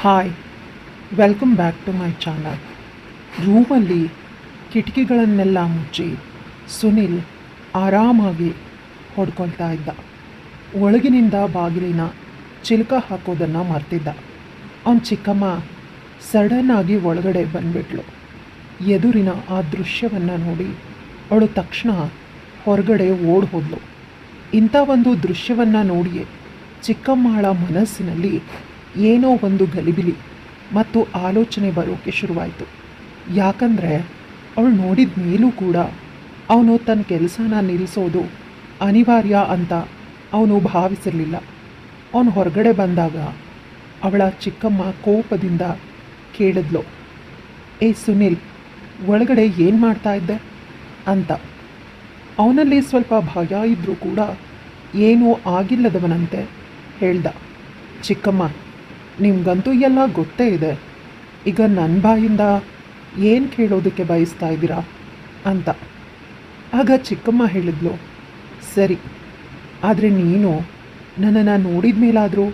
Hi, welcome back to my channel. ರೂಮಲ್ಲಿ ಕಿಟಕಿಗಳನ್ನೆಲ್ಲ ಮುಚ್ಚಿ ಸುನಿಲ್ ಆರಾಮಾಗಿ ಹೊಡ್ಕೊಳ್ತಾ ಇದ್ದ. ಒಳಗಿನಿಂದ ಬಾಗಿಲಿನ ಚಿಲಕ ಹಾಕೋದನ್ನು ಮರ್ತಿದ್ದ. ಅವನ ಚಿಕ್ಕಮ್ಮ ಸಡನ್ನಾಗಿ ಒಳಗಡೆ ಬಂದ್ಬಿಟ್ಲು. ಎದುರಿನ ಆ ದೃಶ್ಯವನ್ನು ನೋಡಿ ಅವಳು ತಕ್ಷಣ ಹೊರಗಡೆ ಓಡಿ ಹೋದ್ಲು. ಇಂಥ ಒಂದು ದೃಶ್ಯವನ್ನು ನೋಡಿಯೇ ಚಿಕ್ಕಮ್ಮಳ ಮನಸ್ಸಿನಲ್ಲಿ ಏನೋ ಒಂದು ಗಲಿಬಿಲಿ ಮತ್ತು ಆಲೋಚನೆ ಬರೋಕ್ಕೆ ಶುರುವಾಯಿತು. ಯಾಕಂದರೆ ಅವಳು ನೋಡಿದ ಮೇಲೂ ಕೂಡ ಅವನು ತನ್ನ ಕೆಲಸನ ನಿಲ್ಲಿಸೋದು ಅನಿವಾರ್ಯ ಅಂತ ಅವನು ಭಾವಿಸಿರಲಿಲ್ಲ. ಅವನು ಹೊರಗಡೆ ಬಂದಾಗ ಅವಳ ಚಿಕ್ಕಮ್ಮ ಕೋಪದಿಂದ ಕೇಳಿದ್ಲು, ಏ ಸುನಿಲ್, ಒಳಗಡೆ ಏನು ಮಾಡ್ತಾ ಇದ್ದೆ ಅಂತ. ಅವನಲ್ಲಿ ಸ್ವಲ್ಪ ಭಯ ಇದ್ದರೂ ಕೂಡ ಏನೂ ಆಗಿಲ್ಲದವನಂತೆ ಹೇಳ್ದ, ಚಿಕ್ಕಮ್ಮ, ನಿಮಗಂತೂ ಎಲ್ಲ ಗೊತ್ತೇ ಇದೆ, ಈಗ ನನ್ನ ಬಾಯಿಂದ ಏನು ಕೇಳೋದಕ್ಕೆ ಬಯಸ್ತಾ ಇದ್ದೀರಾ ಅಂತ. ಆಗ ಚಿಕ್ಕಮ್ಮ ಹೇಳಿದ್ಲು, ಸರಿ, ಆದರೆ ನೀನು ನನ್ನನ್ನು ನೋಡಿದ ಮೇಲಾದರೂ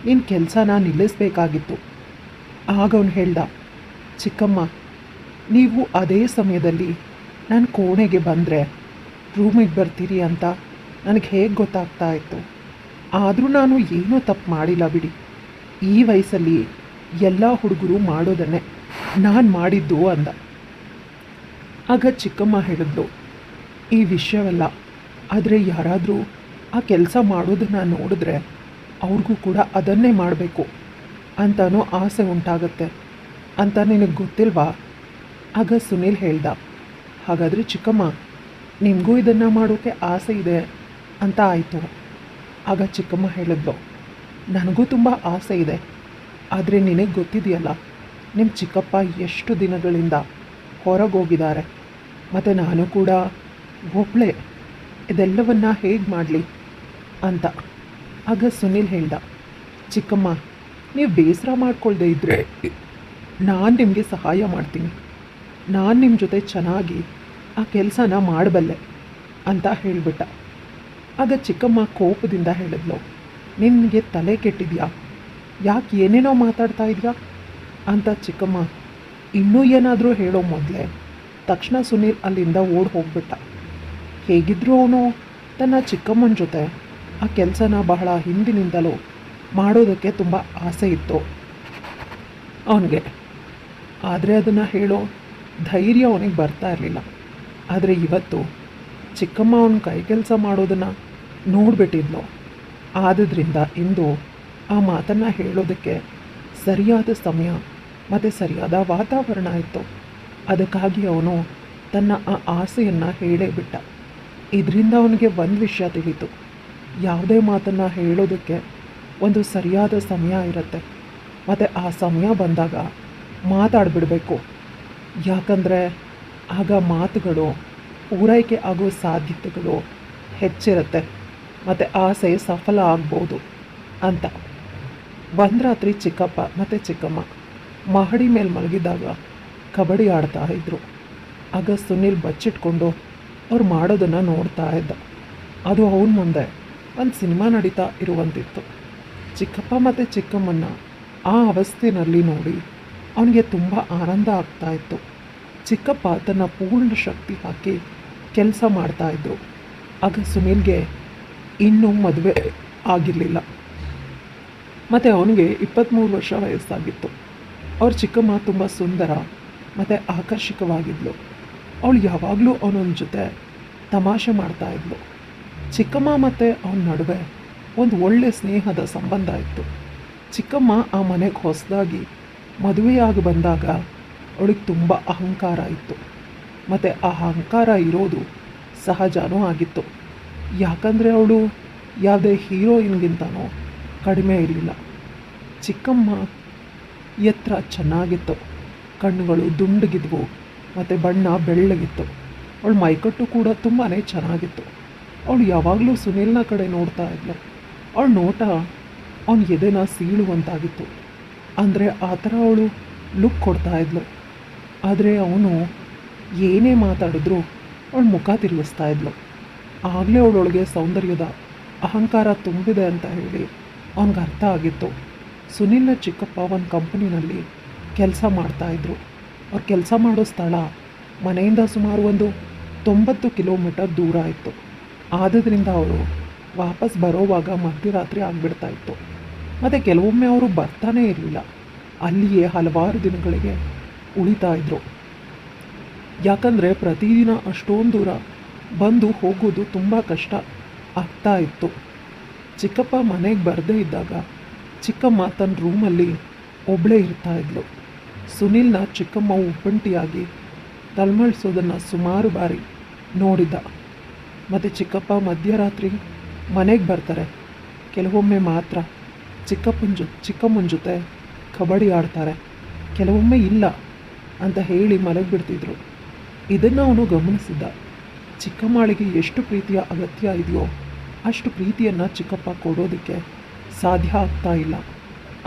ನಿನ್ನ ಕೆಲಸನ ನಿಲ್ಲಿಸಬೇಕಾಗಿತ್ತು. ಆಗ ಅವನು ಹೇಳ್ದ, ಚಿಕ್ಕಮ್ಮ, ನೀವು ಅದೇ ಸಮಯದಲ್ಲಿ ನನ್ನ ಕೋಣೆಗೆ ಬಂದರೆ ರೂಮಿಗೆ ಬರ್ತೀರಿ ಅಂತ ನನಗೆ ಹೇಗೆ ಗೊತ್ತಾಗ್ತಾ ಇತ್ತು. ಆದರೂ ನಾನು ಏನೂ ತಪ್ಪು ಮಾಡಿಲ್ಲ ಬಿಡಿ. ಈ ವಯಸ್ಸಲ್ಲಿ ಎಲ್ಲ ಹುಡುಗರು ಮಾಡೋದನ್ನೇ ನಾನು ಮಾಡಿದ್ದು ಅಂದ. ಆಗ ಚಿಕ್ಕಮ್ಮ ಹೇಳಿದ್ಲು, ಈ ವಿಷಯವಲ್ಲ, ಆದರೆ ಯಾರಾದರೂ ಆ ಕೆಲಸ ಮಾಡೋದನ್ನು ನೋಡಿದ್ರೆ ಅವ್ರಿಗೂ ಕೂಡ ಅದನ್ನೇ ಮಾಡಬೇಕು ಅಂತನೋ ಆಸೆ ಉಂಟಾಗತ್ತೆ ಅಂತ ನಿನಗೆ ಗೊತ್ತಿಲ್ವಾ? ಆಗ ಸುನಿಲ್ ಹೇಳ್ದ, ಹಾಗಾದರೆ ಚಿಕ್ಕಮ್ಮ, ನಿಮಗೂ ಇದನ್ನು ಮಾಡೋಕ್ಕೆ ಆಸೆ ಇದೆ ಅಂತ ಆಯಿತು. ಆಗ ಚಿಕ್ಕಮ್ಮ ಹೇಳಿದ್ಲು, ನನಗೂ ತುಂಬ ಆಸೆ ಇದೆ, ಆದರೆ ನಿನಗೆ ಗೊತ್ತಿದೆಯಲ್ಲ ನಿಮ್ಮ ಚಿಕ್ಕಪ್ಪ ಎಷ್ಟು ದಿನಗಳಿಂದ ಹೊರಗೋಗಿದ್ದಾರೆ, ಮತ್ತು ನಾನು ಕೂಡ ಒಬ್ಬಳೇ ಇದೆಲ್ಲವನ್ನು ಹೇಗೆ ಮಾಡಲಿ ಅಂತ. ಆಗ ಸುನಿಲ್ ಹೇಳ್ದ, ಚಿಕ್ಕಮ್ಮ, ನೀವು ಬೇಸರ ಮಾಡ್ಕೊಳ್ದೇ ಇದ್ದರೆ ನಾನು ನಿಮಗೆ ಸಹಾಯ ಮಾಡ್ತೀನಿ. ನಾನು ನಿಮ್ಮ ಜೊತೆ ಚೆನ್ನಾಗಿ ಆ ಕೆಲಸನ ಮಾಡಬಲ್ಲೆ ಅಂತ ಹೇಳಿಬಿಟ್ಟ. ಆಗ ಚಿಕ್ಕಮ್ಮ ಕೋಪದಿಂದ ಹೇಳಿದ್ಲು, ನಿನಗೆ ತಲೆ ಕೆಟ್ಟಿದೆಯಾ? ಯಾಕೆ ಏನೇನೋ ಮಾತಾಡ್ತಾ ಇದೆಯಾ ಅಂತ. ಚಿಕ್ಕಮ್ಮ ಇನ್ನೂ ಏನಾದರೂ ಹೇಳೋ ಮೊದಲೇ ತಕ್ಷಣ ಸುನೀಲ್ ಅಲ್ಲಿಂದ ಓಡಿ ಹೋಗ್ಬಿಟ್ಟ. ಹೇಗಿದ್ದರೂ ಅವನು ತನ್ನ ಚಿಕ್ಕಮ್ಮನ ಜೊತೆ ಆ ಕೆಲಸನ ಬಹಳ ಹಿಂದಿನಿಂದಲೂ ಮಾಡೋದಕ್ಕೆ ತುಂಬ ಆಸೆ ಇತ್ತು ಅವನಿಗೆ. ಆದರೆ ಅದನ್ನು ಹೇಳೋ ಧೈರ್ಯ ಅವನಿಗೆ ಬರ್ತಾ ಇರಲಿಲ್ಲ. ಆದರೆ ಇವತ್ತು ಚಿಕ್ಕಮ್ಮ ಅವನ ಕೈ ಕೆಲಸ ಮಾಡೋದನ್ನು ನೋಡಿಬಿಟ್ಟಿದ್ಲು. ಆದುದರಿಂದ ಇಂದು ಆ ಮಾತನ್ನು ಹೇಳೋದಕ್ಕೆ ಸರಿಯಾದ ಸಮಯ ಮತ್ತು ಸರಿಯಾದ ವಾತಾವರಣ ಇತ್ತು. ಅದಕ್ಕಾಗಿ ಅವನು ತನ್ನ ಆ ಆಸೆಯನ್ನು ಹೇಳೇ ಬಿಟ್ಟ. ಇದರಿಂದ ಅವನಿಗೆ ಒಂದು ವಿಷಯ ತಿಳಿಯಿತು, ಯಾವುದೇ ಮಾತನ್ನು ಹೇಳೋದಕ್ಕೆ ಒಂದು ಸರಿಯಾದ ಸಮಯ ಇರುತ್ತೆ, ಮತ್ತು ಆ ಸಮಯ ಬಂದಾಗ ಮಾತಾಡಿಬಿಡಬೇಕು. ಯಾಕಂದರೆ ಆಗ ಮಾತುಗಳು ಪೂರೈಕೆ ಆಗೋ ಸಾಧ್ಯತೆಗಳು ಹೆಚ್ಚಿರುತ್ತೆ ಮತ್ತು ಆಸೆ ಸಫಲ ಆಗ್ಬೋದು ಅಂತ. ಒಂದು ರಾತ್ರಿ ಚಿಕ್ಕಪ್ಪ ಮತ್ತು ಚಿಕ್ಕಮ್ಮ ಮಹಡಿ ಮೇಲೆ ಮಲಗಿದಾಗ ಕಬಡ್ಡಿ ಆಡ್ತಾ ಇದ್ದರು. ಆಗ ಸುನಿಲ್ ಬಚ್ಚಿಟ್ಕೊಂಡು ಅವ್ರು ಮಾಡೋದನ್ನು ನೋಡ್ತಾ ಇದ್ದ. ಅದು ಅವನ ಮುಂದೆ ಒಂದು ಸಿನಿಮಾ ನಡೀತಾ ಇರುವಂತಿತ್ತು. ಚಿಕ್ಕಪ್ಪ ಮತ್ತು ಚಿಕ್ಕಮ್ಮನ ಆ ಅವಸ್ಥೆಯಲ್ಲಿ ನೋಡಿ ಅವನಿಗೆ ತುಂಬ ಆನಂದ ಆಗ್ತಾಯಿತ್ತು. ಚಿಕ್ಕಪ್ಪ ತನ್ನ ಪೂರ್ಣ ಶಕ್ತಿ ಹಾಕಿ ಕೆಲಸ ಮಾಡ್ತಾಯಿದ್ರು. ಆಗ ಸುನಿಲ್ಗೆ ಇನ್ನೂ ಮದುವೆ ಆಗಿರಲಿಲ್ಲ ಮತ್ತು ಅವನಿಗೆ 23 ವರ್ಷ ವಯಸ್ಸಾಗಿತ್ತು. ಅವ್ರ ಚಿಕ್ಕಮ್ಮ ತುಂಬ ಸುಂದರ ಮತ್ತು ಆಕರ್ಷಕವಾಗಿದ್ಲು. ಅವಳು ಯಾವಾಗಲೂ ಅವನೊಂದ ಜೊತೆ ತಮಾಷೆ ಮಾಡ್ತಾಯಿದ್ಲು. ಚಿಕ್ಕಮ್ಮ ಮತ್ತು ಅವನ ನಡುವೆ ಒಂದು ಒಳ್ಳೆಯ ಸ್ನೇಹದ ಸಂಬಂಧ ಇತ್ತು. ಚಿಕ್ಕಮ್ಮ ಆ ಮನೆಗೆ ಹೊಸದಾಗಿ ಮದುವೆಯಾಗಿ ಬಂದಾಗ ಅವಳಿಗೆ ತುಂಬ ಅಹಂಕಾರ ಇತ್ತು, ಮತ್ತು ಆ ಅಹಂಕಾರ ಇರೋದು ಸಹಜನೂ ಆಗಿತ್ತು. ಯಾಕಂದರೆ ಅವಳು ಯಾವುದೇ ಹೀರೋಯಿನ್ಗಿಂತನೂ ಕಡಿಮೆ ಇರಲಿಲ್ಲ. ಚಿಕ್ಕಮ್ಮ ಎತ್ತರ ಚೆನ್ನಾಗಿತ್ತು, ಕಣ್ಣುಗಳು ದುಂಡಗಿದ್ವು ಮತ್ತು ಬಣ್ಣ ಬೆಳ್ಳಗಿತ್ತು. ಅವಳ ಮೈಕಟ್ಟು ಕೂಡ ತುಂಬಾ ಚೆನ್ನಾಗಿತ್ತು. ಅವಳು ಯಾವಾಗಲೂ ಸುನಿಲ್ನ ಕಡೆ ನೋಡ್ತಾ ಇದ್ಲು. ಅವಳ ನೋಟ ಅವನ ಎದೆನ ಸೀಳುವಂತಾಗಿತ್ತು. ಅಂದರೆ ಆ ಥರ ಅವಳು ಲುಕ್ ಕೊಡ್ತಾ ಇದ್ಲು. ಆದರೆ ಅವನು ಏನೇ ಮಾತಾಡಿದ್ರೂ ಅವಳು ಮುಖ ತಿರುಗಿಸ್ತಾ ಇದ್ಲು. ಆಗಲೇ ಅವಳೊಳಗೆ ಸೌಂದರ್ಯದ ಅಹಂಕಾರ ತುಂಬಿದೆ ಅಂತ ಹೇಳಿ ಅವನಿಗೆ ಅರ್ಥ ಆಗಿತ್ತು. ಸುನಿಲ್ನ ಚಿಕ್ಕಪ್ಪ ಒಂದು ಕಂಪನಿನಲ್ಲಿ ಕೆಲಸ ಮಾಡ್ತಾಯಿದ್ರು. ಅವ್ರು ಕೆಲಸ ಮಾಡೋ ಸ್ಥಳ ಮನೆಯಿಂದ ಸುಮಾರು ಒಂದು 90 ಕಿಲೋಮೀಟರ್ ದೂರ ಇತ್ತು. ಆದ್ದರಿಂದ ಅವರು ವಾಪಸ್ ಬರೋವಾಗ ಮಧ್ಯರಾತ್ರಿ ಆಗಿಬಿಡ್ತಾಯಿತ್ತು. ಮತ್ತು ಕೆಲವೊಮ್ಮೆ ಅವರು ಬರ್ತಾನೇ ಇರಲಿಲ್ಲ. ಅಲ್ಲಿಯೇ ಹಲವಾರು ದಿನಗಳಿಗೆ ಉಳಿತಾ ಇದ್ದರು. ಯಾಕಂದರೆ ಪ್ರತಿದಿನ ಅಷ್ಟೊಂದು ದೂರ ಬಂದು ಹೋಗೋದು ತುಂಬ ಕಷ್ಟ ಆಗ್ತಾ ಇತ್ತು. ಚಿಕ್ಕಪ್ಪ ಮನೆಗೆ ಬರದೇ ಇದ್ದಾಗ ಚಿಕ್ಕಮ್ಮ ತನ್ನ ರೂಮಲ್ಲಿ ಒಬ್ಬಳೇ ಇರ್ತಾಯಿದ್ಲು. ಸುನಿಲ್ನ ಚಿಕ್ಕಮ್ಮ ಒಬ್ಬಂಟಿಯಾಗಿ ತಲೆಮಳಿಸೋದನ್ನು ಸುಮಾರು ಬಾರಿ ನೋಡಿದ್ದ. ಮತ್ತು ಚಿಕ್ಕಪ್ಪ ಮಧ್ಯರಾತ್ರಿ ಮನೆಗೆ ಬರ್ತಾರೆ. ಕೆಲವೊಮ್ಮೆ ಮಾತ್ರ ಚಿಕ್ಕಮ್ಮನ ಜೊತೆ ಕಬಡ್ಡಿ ಆಡ್ತಾರೆ, ಕೆಲವೊಮ್ಮೆ ಇಲ್ಲ ಅಂತ ಹೇಳಿ ಮಲಗಿಬಿಡ್ತಿದ್ರು. ಇದನ್ನು ಅವನು ಗಮನಿಸಿದ್ದ. ಚಿಕ್ಕಮ್ಮಳಿಗೆ ಎಷ್ಟು ಪ್ರೀತಿಯ ಅಗತ್ಯ ಇದೆಯೋ ಅಷ್ಟು ಪ್ರೀತಿಯನ್ನು ಚಿಕ್ಕಪ್ಪ ಕೊಡೋದಕ್ಕೆ ಸಾಧ್ಯ ಆಗ್ತಾ ಇಲ್ಲ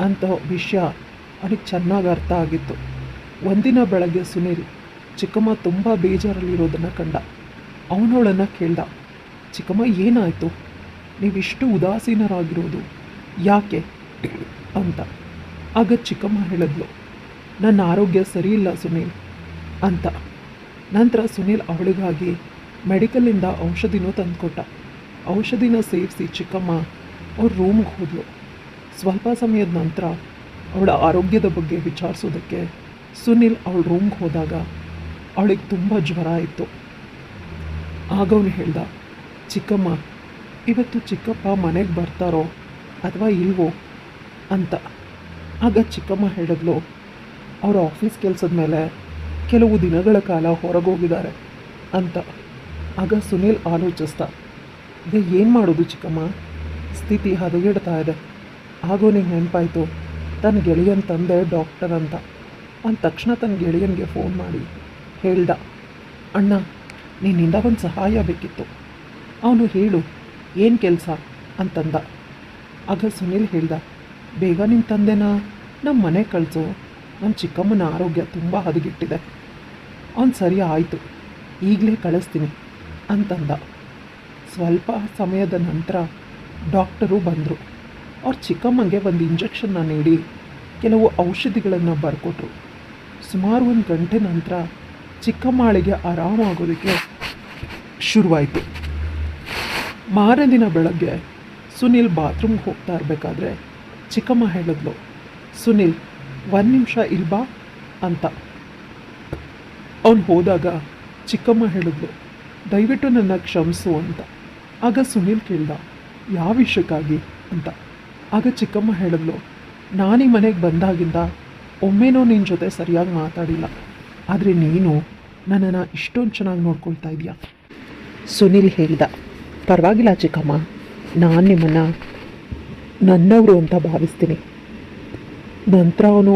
ಅಂತ ವಿಷಯ ಅವನಿಗೆ ಚೆನ್ನಾಗಿ ಅರ್ಥ ಆಗಿತ್ತು. ಒಂದಿನ ಬೆಳಗ್ಗೆ ಸುನೀಲ್ ಚಿಕ್ಕಮ್ಮ ತುಂಬ ಬೇಜಾರಲ್ಲಿರೋದನ್ನು ಕಂಡ. ಅವನವಳನ್ನು ಕೇಳ್ದ, ಚಿಕ್ಕಮ್ಮ ಏನಾಯಿತು, ನೀವಿಷ್ಟು ಉದಾಸೀನರಾಗಿರೋದು ಯಾಕೆ ಅಂತ. ಆಗ ಚಿಕ್ಕಮ್ಮ ಹೇಳಿದ್ಲು, ನನ್ನ ಆರೋಗ್ಯ ಸರಿಯಿಲ್ಲ ಸುನೀಲ್ ಅಂತ. ನಂತರ ಸುನೀಲ್ ಅವಳಿಗಾಗಿ ಮೆಡಿಕಲಿಂದ ಔಷಧಿನೂ ತಂದುಕೊಟ್ಟ. ಔಷಧಿನ ಸೇವಿಸಿ ಚಿಕ್ಕಮ್ಮ ಅವ್ರ ರೂಮ್ಗೆ ಹೋದಳು. ಸ್ವಲ್ಪ ಸಮಯದ ನಂತರ ಅವಳ ಆರೋಗ್ಯದ ಬಗ್ಗೆ ವಿಚಾರಿಸೋದಕ್ಕೆ ಸುನೀಲ್ ಅವಳ ರೂಮ್ಗೆ ಹೋದಾಗ ಅವಳಿಗೆ ತುಂಬ ಜ್ವರ ಇತ್ತು. ಆಗ ಅವನು ಹೇಳ್ದ, ಚಿಕ್ಕಮ್ಮ ಇವತ್ತು ಚಿಕ್ಕಪ್ಪ ಮನೆಗೆ ಬರ್ತಾರೋ ಅಥವಾ ಇಲ್ವೋ ಅಂತ. ಆಗ ಚಿಕ್ಕಮ್ಮ ಹೇಳಿದ್ಲು, ಅವರ ಆಫೀಸ್ ಕೆಲಸದ ಮೇಲೆ ಕೆಲವು ದಿನಗಳ ಕಾಲ ಹೊರಗೋಗಿದ್ದಾರೆ ಅಂತ. ಆಗ ಸುನೀಲ್ ಆಲೋಚಿಸ್ದ, ಈಗ ಏನು ಮಾಡೋದು ಚಿಕ್ಕಮ್ಮ, ಸ್ಥಿತಿ ಹದಗೆಡ್ತಾ ಇದೆ. ಆಗ ಅವನಿಗೆ ನೆನಪಾಯಿತು, ತನ್ನ ಗೆಳೆಯನ ತಂದೆ ಡಾಕ್ಟರ್ ಅಂತ. ಅಂದ ತಕ್ಷಣ ತನ್ನ ಗೆಳೆಯನಿಗೆ ಫೋನ್ ಮಾಡಿ ಹೇಳ್ದ, ಅಣ್ಣ ನಿನ್ನಿಂದ ಒಂದು ಸಹಾಯ ಬೇಕಿತ್ತು. ಅವನು ಹೇಳು ಏನು ಕೆಲಸ ಅಂತಂದ. ಆಗ ಸುನೀಲ್ ಹೇಳ್ದ, ಬೇಗ ನಿಮ್ಮ ತಂದೆನ ನಮ್ಮ ಮನೆ ಕಳಿಸು, ನಮ್ಮ ಚಿಕ್ಕಮ್ಮನ ಆರೋಗ್ಯ ತುಂಬ ಹದಗೆಟ್ಟಿದೆ. ಅವನು ಸರಿ ಆಯಿತು, ಈಗಲೇ ಕಳಿಸ್ತೀನಿ ಅಂತಂದ. ಸ್ವಲ್ಪ ಸಮಯದ ನಂತರ ಡಾಕ್ಟರು ಬಂದರು. ಅವ್ರ ಚಿಕ್ಕಮ್ಮಂಗೆ ಒಂದು ಇಂಜೆಕ್ಷನ್ನ ನೀಡಿ ಕೆಲವು ಔಷಧಿಗಳನ್ನು ಬರ್ಕೊಟ್ರು. ಸುಮಾರು 1 ಗಂಟೆ ನಂತರ ಚಿಕ್ಕಮ್ಮಳಿಗೆ ಆರಾಮಾಗೋದಕ್ಕೆ ಶುರುವಾಯಿತು. ಮಾರದಿನ ಬೆಳಗ್ಗೆ ಸುನೀಲ್ ಬಾತ್ರೂಮ್ಗೆ ಹೋಗ್ತಾ ಇರಬೇಕಾದ್ರೆ ಚಿಕ್ಕಮ್ಮ ಹೇಳಿದ್ಲು, ಸುನೀಲ್ 1 ನಿಮಿಷ ಇಲ್ಬಾ ಅಂತ. ಅವನು ಹೋದಾಗ ಚಿಕ್ಕಮ್ಮ ಹೇಳಿದ್ಲು, ದಯವಿಟ್ಟು ನನ್ನ ಕ್ಷಮಿಸು ಅಂತ. ಆಗ ಸುನೀಲ್ ಕೇಳ್ದ, ಯಾವ ವಿಷಯಕ್ಕಾಗಿ ಅಂತ. ಆಗ ಚಿಕ್ಕಮ್ಮ ಹೇಳಿದ್ಲು, ನಾನು ಈ ಮನೆಗೆ ಬಂದಾಗಿಂದ ಒಮ್ಮೆನೂ ನಿನ್ನ ಜೊತೆ ಸರಿಯಾಗಿ ಮಾತಾಡಿಲ್ಲ, ಆದರೆ ನೀನು ನನ್ನನ್ನು ಇಷ್ಟೊಂದು ಚೆನ್ನಾಗಿ ನೋಡ್ಕೊಳ್ತಾ ಇದೆಯಾ. ಸುನೀಲ್ ಹೇಳ್ದ, ಪರವಾಗಿಲ್ಲ ಚಿಕ್ಕಮ್ಮ, ನಾನು ನಿಮ್ಮನ್ನು ನನ್ನವರು ಅಂತ ಭಾವಿಸ್ತೀನಿ. ನಂತರ ಅವನು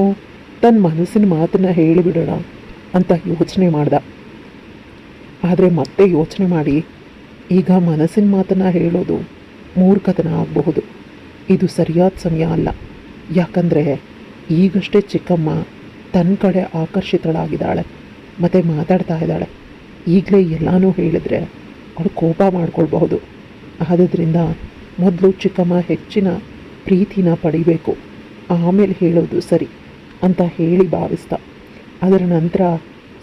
ತನ್ನ ಮನಸ್ಸಿನ ಮಾತನ್ನು ಹೇಳಿಬಿಡೋಣ ಅಂತ ಯೋಚನೆ ಮಾಡ್ದ. ಆದರೆ ಮತ್ತೆ ಯೋಚನೆ ಮಾಡಿ, ಈಗ ಮನಸ್ಸಿನ ಮಾತನ್ನು ಹೇಳೋದು ಮೂರ್ಖತನ ಆಗಬಹುದು, ಇದು ಸರಿಯಾದ ಸಮಯ ಅಲ್ಲ. ಯಾಕಂದರೆ ಈಗಷ್ಟೇ ಚಿಕ್ಕಮ್ಮ ತನ್ನ ಕಡೆ ಆಕರ್ಷಿತಳಾಗಿದ್ದಾಳೆ ಮತ್ತು ಮಾತಾಡ್ತಾ ಇದ್ದಾಳೆ. ಈಗಲೇ ಎಲ್ಲನೂ ಹೇಳಿದರೆ ಅವಳು ಕೋಪ ಮಾಡ್ಕೊಳ್ಬಹುದು. ಆದ್ದರಿಂದ ಮೊದಲು ಚಿಕ್ಕಮ್ಮ ಹೆಚ್ಚಿನ ಪ್ರೀತಿನ ಪಡಿಬೇಕು, ಆಮೇಲೆ ಹೇಳೋದು ಸರಿ ಅಂತ ಹೇಳಿ ಭಾವಿಸ್ದ. ಅದರ ನಂತರ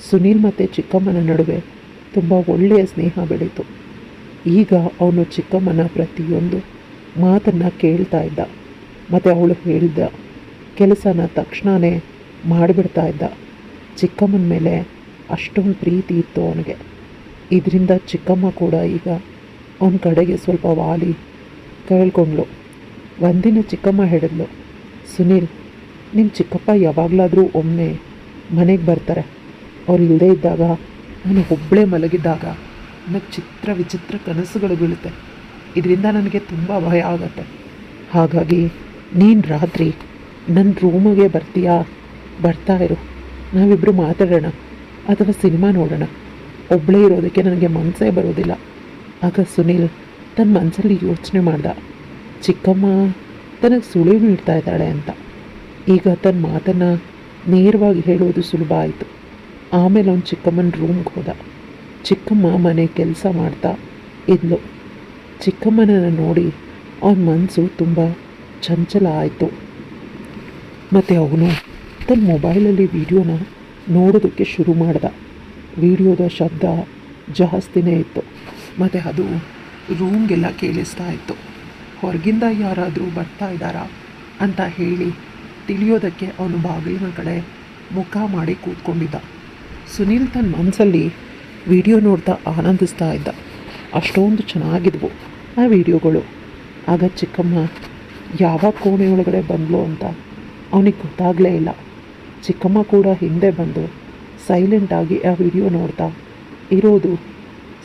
ಸುನೀಲ್ ಮತ್ತು ಚಿಕ್ಕಮ್ಮನ ನಡುವೆ ತುಂಬ ಒಳ್ಳೆಯ ಸ್ನೇಹ ಬೆಳೀತು. ಈಗ ಅವನು ಚಿಕ್ಕಮ್ಮನ ಪ್ರತಿಯೊಂದು ಮಾತನ್ನು ಕೇಳ್ತಾ ಇದ್ದ ಮತ್ತು ಅವಳು ಹೇಳಿದ ಕೆಲಸನ ತಕ್ಷಣವೇ ಮಾಡಿಬಿಡ್ತಾ ಇದ್ದ. ಚಿಕ್ಕಮ್ಮನ ಮೇಲೆ ಅಷ್ಟೊಂದು ಪ್ರೀತಿ ಇತ್ತು ಅವನಿಗೆ. ಇದರಿಂದ ಚಿಕ್ಕಮ್ಮ ಕೂಡ ಈಗ ಅವನ ಕಡೆಗೆ ಸ್ವಲ್ಪ ವಾಲಿ ಕೇಳ್ಕೊಂಡ್ಳು. ಒಂದಿನ ಚಿಕ್ಕಮ್ಮ ಹೇಳಿದ್ಲು, ಸುನೀಲ್ ನಿಮ್ಮ ಚಿಕ್ಕಪ್ಪ ಯಾವಾಗಲಾದರೂ ಒಮ್ಮೆ ಮನೆಗೆ ಬರ್ತಾರೆ. ಅವ್ರು ಇಲ್ಲದೇ ಇದ್ದಾಗ, ನಾನು ಒಬ್ಬಳೇ ಮಲಗಿದ್ದಾಗ ನನಗೆ ವಿಚಿತ್ರ ಕನಸುಗಳು ಬೀಳುತ್ತೆ. ಇದರಿಂದ ನನಗೆ ತುಂಬ ಭಯ ಆಗತ್ತೆ. ಹಾಗಾಗಿ ನೀನು ರಾತ್ರಿ ನನ್ನ ರೂಮಿಗೆ ಬರ್ತಾ ಇರು, ನಾವಿಬ್ಬರು ಮಾತಾಡೋಣ ಅಥವಾ ಸಿನಿಮಾ ನೋಡೋಣ. ಒಬ್ಬಳೇ ಇರೋದಕ್ಕೆ ನನಗೆ ಮನಸ್ಸೇ ಬರೋದಿಲ್ಲ. ಆಗ ಸುನೀಲ್ ತನ್ನ ಮನಸ್ಸಲ್ಲಿ ಯೋಚನೆ ಮಾಡ್ದ, ಚಿಕ್ಕಮ್ಮ ತನಗೆ ಸುಳಿವು ನೀಡ್ತಾ ಇದ್ದಾಳೆ ಅಂತ. ಈಗ ತನ್ನ ಮಾತನ್ನು ನೇರವಾಗಿ ಹೇಳೋದು ಸುಲಭ ಆಯಿತು. ಆಮೇಲೆ ಅವನು ಚಿಕ್ಕಮ್ಮನ ರೂಮ್ಗೆ ಹೋದ. ಚಿಕ್ಕಮ್ಮ ಮನೆ ಕೆಲಸ ಮಾಡ್ತಾ ಇದ್ಲು. ಚಿಕ್ಕಮ್ಮನನ್ನು ನೋಡಿ ಅವನ ಮನಸ್ಸು ತುಂಬ ಚಂಚಲ ಆಯಿತು. ಮತ್ತು ಅವನು ತನ್ನ ಮೊಬೈಲಲ್ಲಿ ವೀಡಿಯೋನ ನೋಡೋದಕ್ಕೆ ಶುರು ಮಾಡ್ದ. ವೀಡಿಯೋದ ಶಬ್ದ ಜಾಸ್ತಿನೇ ಇತ್ತು ಮತ್ತು ಅದು ರೂಮ್ಗೆಲ್ಲ ಕೇಳಿಸ್ತಾ ಇತ್ತು. ಹೊರಗಿಂದ ಯಾರಾದರೂ ಬರ್ತಾ ಇದ್ದಾರಾ ಅಂತ ಹೇಳಿ ತಿಳಿಯೋದಕ್ಕೆ ಅವನು ಬಾಗಿಲಿನ ಕಡೆ ಮುಖ ಮಾಡಿ ಕೂತ್ಕೊಂಡಿದ್ದ. ಸುನೀಲ್ ತನ್ನ ಮನಸ್ಸಲ್ಲಿ ವಿಡಿಯೋ ನೋಡ್ತಾ ಆನಂದಿಸ್ತಾ ಇದ್ದ. ಅಷ್ಟೊಂದು ಚೆನ್ನಾಗಿದ್ವು ಆ ವಿಡಿಯೋಗಳು. ಆಗ ಚಿಕ್ಕಮ್ಮ ಯಾವ ಕೋಣೆ ಒಳಗಡೆ ಬಂದ್ಲು ಅಂತ ಅವನಿಗೆ ಗೊತ್ತಾಗಲೇ ಇಲ್ಲ. ಚಿಕ್ಕಮ್ಮ ಕೂಡ ಹಿಂದೆ ಬಂದು ಸೈಲೆಂಟಾಗಿ ಆ ವಿಡಿಯೋ ನೋಡ್ತಾ ಇರೋದು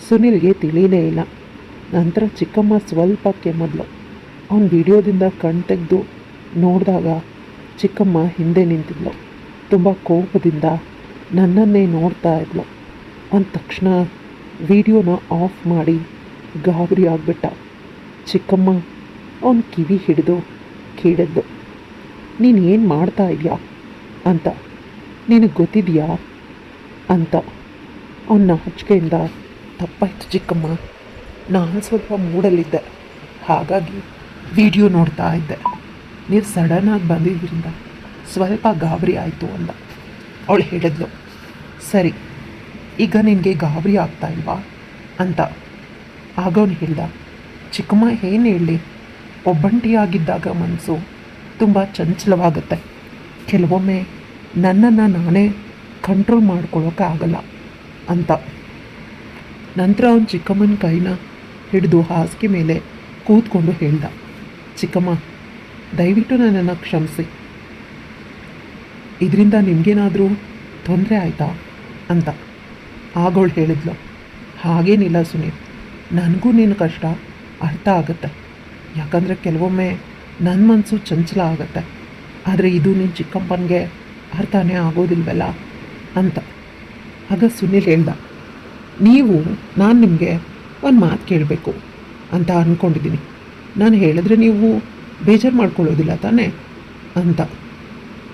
ಸುನೀಲ್ಗೆ ತಿಳಿಯಲೇ ಇಲ್ಲ. ನಂತರ ಚಿಕ್ಕಮ್ಮ ಸ್ವಲ್ಪ ಕೆಮ್ಮದ್ಲು. ಅವನ ವಿಡಿಯೋದಿಂದ ಕಣ್ ತೆಗೆದು ನೋಡಿದಾಗ ಚಿಕ್ಕಮ್ಮ ಹಿಂದೆ ನಿಂತಿದ್ಲು. ತುಂಬ ಕೋಪದಿಂದ ನನ್ನನ್ನೇ ನೋಡ್ತಾ ಇದ್ಲು. ಅಂದ ತಕ್ಷಣ ವಿಡಿಯೋನ ಆಫ್ ಮಾಡಿ ಗಾಬರಿ ಆಗಿಬಿಟ್ಟ. ಚಿಕ್ಕಮ್ಮ ಅವನ ಕಿವಿ ಹಿಡಿದು ಕೇಳಿದ್ಲು, ನೀನು ಏನು ಮಾಡ್ತಾ ಇದೆಯಾ ಅಂತ, ನಿನಗೆ ಗೊತ್ತಿದೆಯಾ ಅಂತ. ಅವನ ನಾಚಿಕೆಯಿಂದ ತಪ್ಪಾಯ್ತು ಚಿಕ್ಕಮ್ಮ, ನಾನು ಸ್ವಲ್ಪ ಮೂಡಲ್ಲಿದ್ದೆ, ಹಾಗಾಗಿ ವಿಡಿಯೋ ನೋಡ್ತಾ ಇದ್ದೆ. ನೀವು ಸಡನ್ನಾಗಿ ಬಂದಿದ್ದರಿಂದ ಸ್ವಲ್ಪ ಗಾಬರಿ ಆಯಿತು ಅಂದ. ಅವಳು ಹೇಳಿದ್ಲು, ಸರಿ ಈಗ ನಿನಗೆ ಗಾಬರಿ ಆಗ್ತಾ ಇಲ್ವಾ ಅಂತ. ಆಗ ಅವನು ಹೇಳ್ದ, ಚಿಕ್ಕಮ್ಮ ಏನು ಹೇಳಲಿ, ಒಬ್ಬಂಟಿಯಾಗಿದ್ದಾಗ ಮನಸ್ಸು ತುಂಬ ಚಂಚಲವಾಗುತ್ತೆ. ಕೆಲವೊಮ್ಮೆ ನನ್ನನ್ನು ನಾನೇ ಕಂಟ್ರೋಲ್ ಮಾಡ್ಕೊಳ್ಳೋಕ್ಕಾಗಲ್ಲ ಅಂತ. ನಂತರ ಅವನು ಚಿಕ್ಕಮ್ಮನ ಕೈನ ಹಿಡಿದು ಹಾಸಿಗೆ ಮೇಲೆ ಕೂತ್ಕೊಂಡು ಹೇಳ್ದ, ಚಿಕ್ಕಮ್ಮ ದಯವಿಟ್ಟು ನನ್ನನ್ನು ಕ್ಷಮಿಸಿ, ಇದರಿಂದ ನಿಮಗೇನಾದರೂ ತೊಂದರೆ ಆಯಿತಾ ಅಂತ. ಆಗೋಳು ಹೇಳಿದ್ಲು, ಹಾಗೇನಿಲ್ಲ ಸುನೀಲ್, ನನಗೂ ನಿನ್ನ ಕಷ್ಟ ಅರ್ಥ ಆಗುತ್ತೆ. ಯಾಕಂದರೆ ಕೆಲವೊಮ್ಮೆ ನನ್ನ ಮನಸ್ಸು ಚಂಚಲ ಆಗುತ್ತೆ, ಆದರೆ ಇದು ನಿನ್ನ ಚಿಕ್ಕಪ್ಪನಿಗೆ ಅರ್ಥನೇ ಆಗೋದಿಲ್ವಲ್ಲ ಅಂತ. ಆಗ ಸುನೀಲ್ ಹೇಳ್ದ, ನಾನು ನಿಮಗೆ ಒಂದು ಮಾತು ಕೇಳಬೇಕು ಅಂತ ಅಂದ್ಕೊಂಡಿದ್ದೀನಿ. ನಾನು ಹೇಳಿದ್ರೆ ನೀವು ಬೇಜಾರು ಮಾಡ್ಕೊಳ್ಳೋದಿಲ್ಲ ತಾನೇ ಅಂತ.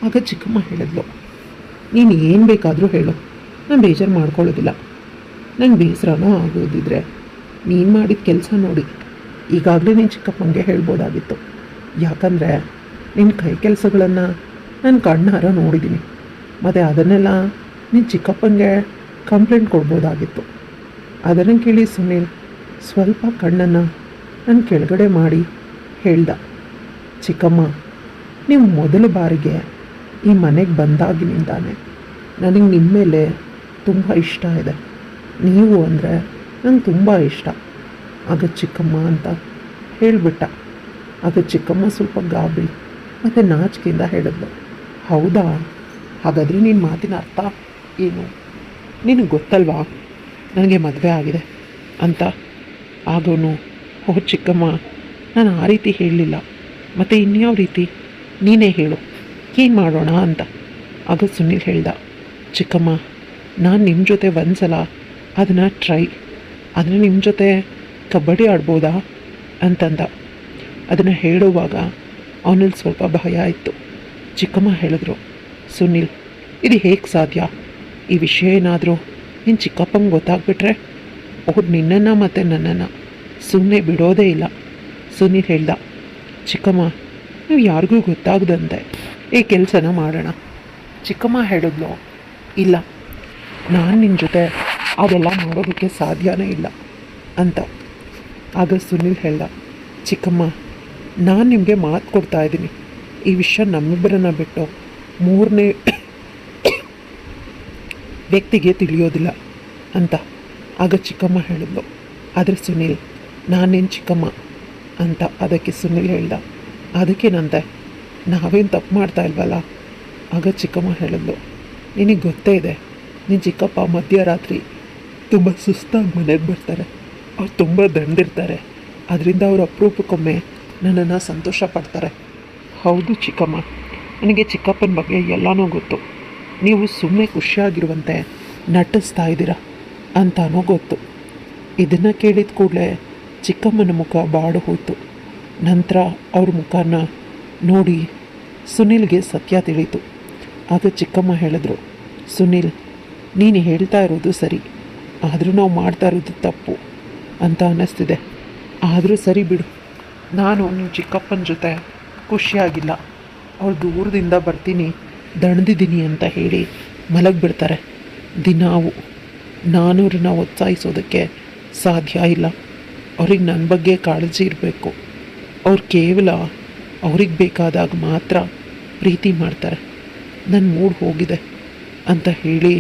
ಆಗ ಚಿಕ್ಕಮ್ಮ ಹೇಳಿದ್ಲು, ನೀನು ಏನು ಬೇಕಾದರೂ ಹೇಳು, ನಾನು ಬೇಜಾರು ಮಾಡ್ಕೊಳ್ಳೋದಿಲ್ಲ. ನಂಗೆ ಬೇಸರನೂ ಆಗೋದಿದ್ರೆ ನೀನು ಮಾಡಿದ ಕೆಲಸ ನೋಡಿ ಈಗಾಗಲೇ ನೀನು ಚಿಕ್ಕಪ್ಪನಿಗೆ ಹೇಳ್ಬೋದಾಗಿತ್ತು. ಯಾಕಂದರೆ ನಿನ್ನ ಕೈ ಕೆಲಸಗಳನ್ನು ನಾನು ಕಣ್ಣಾರ ನೋಡಿದ್ದೀನಿ. ಮತ್ತು ಅದನ್ನೆಲ್ಲ ನೀನು ಚಿಕ್ಕಪ್ಪನಿಗೆ ಕಂಪ್ಲೇಂಟ್ ಕೊಡ್ಬೋದಾಗಿತ್ತು. ಅದನ್ನು ಕೇಳಿ ಸುನೀಲ್ ಸ್ವಲ್ಪ ಕಣ್ಣನ್ನು ನನ್ನ ಕೆಳಗಡೆ ಮಾಡಿ ಹೇಳ್ದ, ಚಿಕ್ಕಮ್ಮ ನೀವು ಮೊದಲ ಬಾರಿಗೆ ಈ ಮನೆಗೆ ಬಂದಾಗಿನಿಂದಾನೆ ನನಗೆ ನಿಮ್ಮ ಮೇಲೆ ತುಂಬ ಇಷ್ಟ ಇದೆ. ನೀವು ಅಂದರೆ ನಂಗೆ ತುಂಬ ಇಷ್ಟ. ಆಗ ಚಿಕ್ಕಮ್ಮ ಅಂತ ಹೇಳಿಬಿಟ್ಟ. ಆಗ ಚಿಕ್ಕಮ್ಮ ಸ್ವಲ್ಪ ಗಾಬರಿ ಮತ್ತು ನಾಚಿಕೆಯಿಂದ ಹೇಳಿದ್ಲು, ಹೌದಾ, ಹಾಗಾದರೆ ನಿನ್ನ ಮಾತಿನ ಅರ್ಥ ಏನು? ನಿನಗೆ ಗೊತ್ತಲ್ವಾ ನನಗೆ ಮದುವೆ ಆಗಿದೆ ಅಂತ. ಆಗೋನು, ಓ ಚಿಕ್ಕಮ್ಮ, ನಾನು ಆ ರೀತಿ ಹೇಳಲಿಲ್ಲ, ಮತ್ತು ಇನ್ಯಾವ ರೀತಿ ನೀನೇ ಹೇಳು, ಏನು ಮಾಡೋಣ ಅಂತ. ಆಗ ಸುನೀಲ್ ಹೇಳ್ದ, ಚಿಕ್ಕಮ್ಮ ನಾನು ನಿಮ್ಮ ಜೊತೆ ಒಂದು ಸಲ ಅದನ್ನು ಆದರೆ ನಿಮ್ಮ ಜೊತೆ ಕಬಡ್ಡಿ ಆಡ್ಬೋದಾ ಅಂತಂದ. ಅದನ್ನು ಹೇಳುವಾಗ ಅವನಲ್ಲಿ ಸ್ವಲ್ಪ ಭಯ ಇತ್ತು. ಚಿಕ್ಕಮ್ಮ ಹೇಳಿದ್ರು, ಸುನೀಲ್ ಇದು ಹೇಗೆ ಸಾಧ್ಯ? ಈ ವಿಷಯ ಏನಾದರೂ ನಿನ್ನ ಚಿಕ್ಕಪ್ಪಂಗೆ ಗೊತ್ತಾಗ್ಬಿಟ್ರೆ ಅವ್ರು ನಿನ್ನನ್ನು ಮತ್ತು ನನ್ನನ್ನು ಸುಮ್ಮನೆ ಬಿಡೋದೇ ಇಲ್ಲ. ಸುನೀಲ್ ಹೇಳ್ದ, ಚಿಕ್ಕಮ್ಮ ನೀವು ಯಾರಿಗೂ ಗೊತ್ತಾಗದಂತೆ ಈ ಕೆಲಸನ ಮಾಡೋಣ. ಚಿಕ್ಕಮ್ಮ ಹೇಳಿದ್ಲು, ಇಲ್ಲ, ನಾನು ನಿನ್ನ ಜೊತೆ ಅದೆಲ್ಲ ಮಾಡೋದಕ್ಕೆ ಸಾಧ್ಯನೇ ಇಲ್ಲ ಅಂತ. ಆಗ ಸುನೀಲ್ ಹೇಳ್ದ, ಚಿಕ್ಕಮ್ಮ ನಾನು ನಿಮಗೆ ಮಾತು ಕೊಡ್ತಾ ಇದ್ದೀನಿ, ಈ ವಿಷಯ ನಮ್ಮಿಬ್ಬರನ್ನ ಬಿಟ್ಟು ಮೂರನೇ ವ್ಯಕ್ತಿಗೆ ತಿಳಿಯೋದಿಲ್ಲ ಅಂತ. ಆಗ ಚಿಕ್ಕಮ್ಮ ಹೇಳಿದ್ಲು, ಆದರೆ ಸುನೀಲ್ ನಾನೇನು ಚಿಕ್ಕಮ್ಮ ಅಂತ. ಅದಕ್ಕೆ ಸುನೀಲ್ ಹೇಳ್ದ, ಅದಕ್ಕೇನಂತೆ, ನಾವೇನು ತಪ್ಪು ಮಾಡ್ತಾ ಇಲ್ವಲ್ಲ. ಆಗ ಚಿಕ್ಕಮ್ಮ ಹೇಳಿದ್ಲು, ನಿನಗೆ ಗೊತ್ತೇ ಇದೆ, ನಿನ್ನ ಚಿಕ್ಕಪ್ಪ ಮಧ್ಯರಾತ್ರಿ ತುಂಬ ಸುಸ್ತಾಗಿ ಮನೆಗೆ ಬರ್ತಾರೆ. ಅವ್ರು ತುಂಬ ದಂಡಿರ್ತಾರೆ. ಅದರಿಂದ ಅವ್ರು ಅಪರೂಪಕ್ಕೊಮ್ಮೆ ನನ್ನನ್ನು ಸಂತೋಷ ಪಡ್ತಾರೆ. ಹೌದು ಚಿಕ್ಕಮ್ಮ, ನನಗೆ ಚಿಕ್ಕಪ್ಪನ ಬಗ್ಗೆ ಎಲ್ಲನೂ ಗೊತ್ತು. ನೀವು ಸುಮ್ಮನೆ ಖುಷಿಯಾಗಿರುವಂತೆ ನಟಿಸ್ತಾ ಇದ್ದೀರ ಅಂತಾನೂ ಗೊತ್ತು. ಇದನ್ನು ಕೇಳಿದ ಕೂಡಲೇ ಚಿಕ್ಕಮ್ಮನ ಮುಖ ಬಾಡು ಹೋಯಿತು. ನಂತರ ಅವ್ರ ಮುಖನ ನೋಡಿ ಸುನೀಲ್ಗೆ ಸತ್ಯ ತಿಳಿಯಿತು. ಆಗ ಚಿಕ್ಕಮ್ಮ ಹೇಳಿದ್ರು, ಸುನೀಲ್ ನೀನು ಹೇಳ್ತಾ ಇರೋದು ಸರಿ, ಆದರೂ ನಾವು ಮಾಡ್ತಾ ಇರೋದು ತಪ್ಪು ಅಂತ ಅನ್ನಿಸ್ತಿದೆ. ಆದರೂ ಸರಿ ಬಿಡು, ನಾನು ನಿಮ್ಮ ಚಿಕ್ಕಪ್ಪನ ಜೊತೆ ಖುಷಿಯಾಗಿಲ್ಲ. ಅವ್ರು ದೂರದಿಂದ ಬರ್ತೀನಿ ದಣ್ದಿದ್ದೀನಿ ಅಂತ ಹೇಳಿ ಮಲಗಿಬಿಡ್ತಾರೆ. ದಿನಾವು ನಾನು ಅವ್ರನ್ನ ಒತ್ತಾಯಿಸೋದಕ್ಕೆ ಸಾಧ್ಯ ಇಲ್ಲ. ಅವ್ರಿಗೆ ನನ್ನ ಬಗ್ಗೆ ಕಾಳಜಿ ಇರಬೇಕು. ಅವ್ರು ಕೇವಲ ಅವ್ರಿಗೆ ಬೇಕಾದಾಗ ಮಾತ್ರ ಪ್ರೀತಿ ಮಾಡ್ತಾರೆ. ನನ್ನ ಮೂಡ್ ಹೋಗಿದೆ ಅಂತ ಹೇಳಿ